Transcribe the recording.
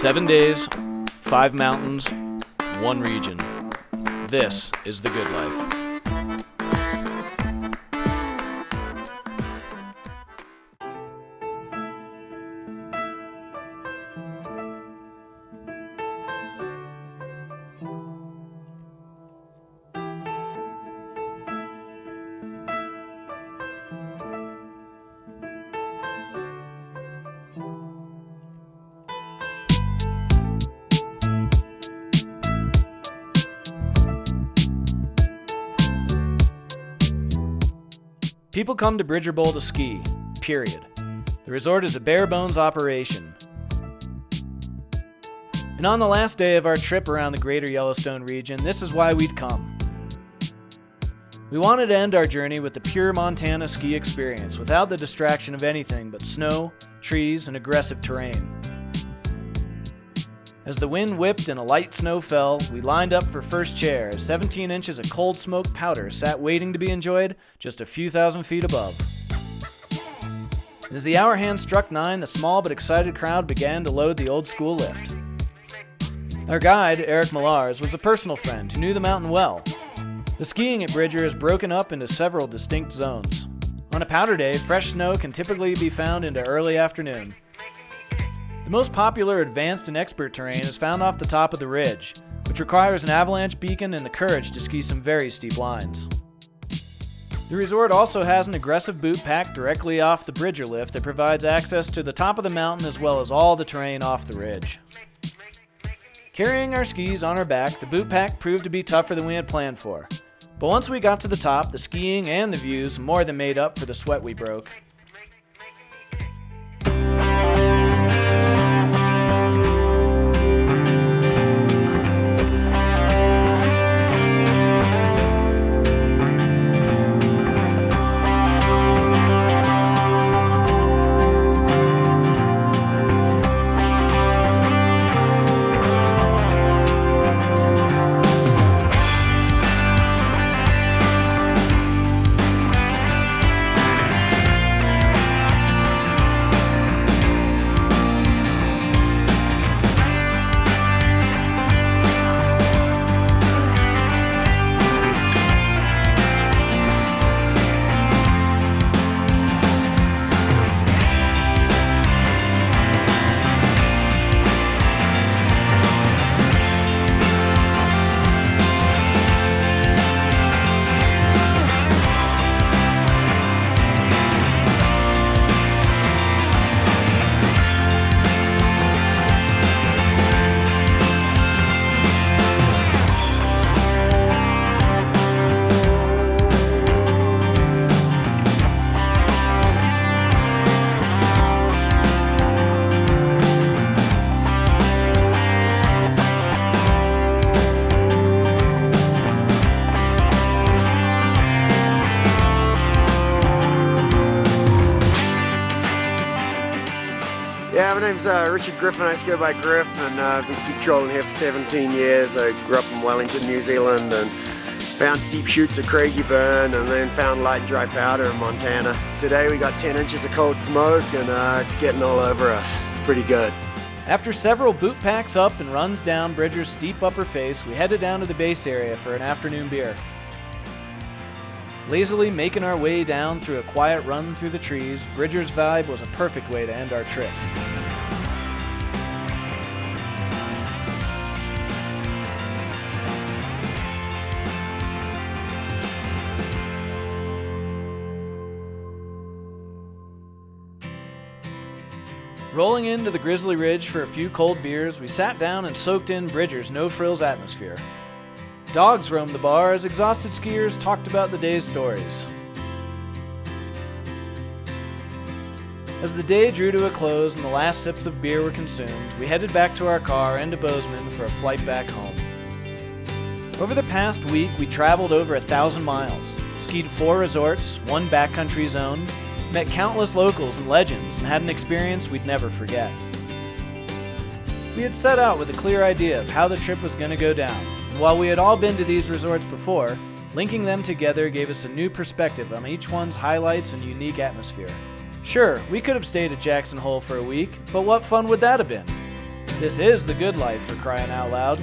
7 days, 5 mountains, 1 region. This is the good life. People come to Bridger Bowl to ski, period. The resort is a bare-bones operation. And on the last day of our trip around the greater Yellowstone region, this is why we'd come. We wanted to end our journey with the pure Montana ski experience, without the distraction of anything but snow, trees, and aggressive terrain. As the wind whipped and a light snow fell, we lined up for first chair as 17 inches of cold smoke powder sat waiting to be enjoyed just a few thousand feet above. And as the hour hand struck 9, the small but excited crowd began to load the old school lift. Our guide, Eric Millars, was a personal friend who knew the mountain well. The skiing at Bridger is broken up into several distinct zones. On a powder day, fresh snow can typically be found into early afternoon. The most popular advanced and expert terrain is found off the top of the ridge, which requires an avalanche beacon and the courage to ski some very steep lines. The resort also has an aggressive boot pack directly off the Bridger lift that provides access to the top of the mountain as well as all the terrain off the ridge. Carrying our skis on our back, the boot pack proved to be tougher than we had planned for. But once we got to the top, the skiing and the views more than made up for the sweat we broke. Yeah, my name's Richard Griffin. I used to go by Griff, and I've been ski patrolling here for 17 years. I grew up in Wellington, New Zealand, and found steep chutes at Craigie Burn, and then found light and dry powder in Montana. Today we got 10 inches of cold smoke, and it's getting all over us. It's pretty good. After several boot packs up and runs down Bridger's steep upper face, we headed down to the base area for an afternoon beer. Lazily making our way down through a quiet run through the trees, Bridger's vibe was a perfect way to end our trip. Rolling into the Grizzly Ridge for a few cold beers, we sat down and soaked in Bridger's no-frills atmosphere. Dogs roamed the bar as exhausted skiers talked about the day's stories. As the day drew to a close and the last sips of beer were consumed, we headed back to our car and to Bozeman for a flight back home. Over the past week, we traveled over 1,000 miles, skied 4 resorts, 1 backcountry zone, met countless locals and legends, and had an experience we'd never forget. We had set out with a clear idea of how the trip was going to go down, and while we had all been to these resorts before, linking them together gave us a new perspective on each one's highlights and unique atmosphere. Sure, we could have stayed at Jackson Hole for a week, but what fun would that have been? This is the good life, for crying out loud.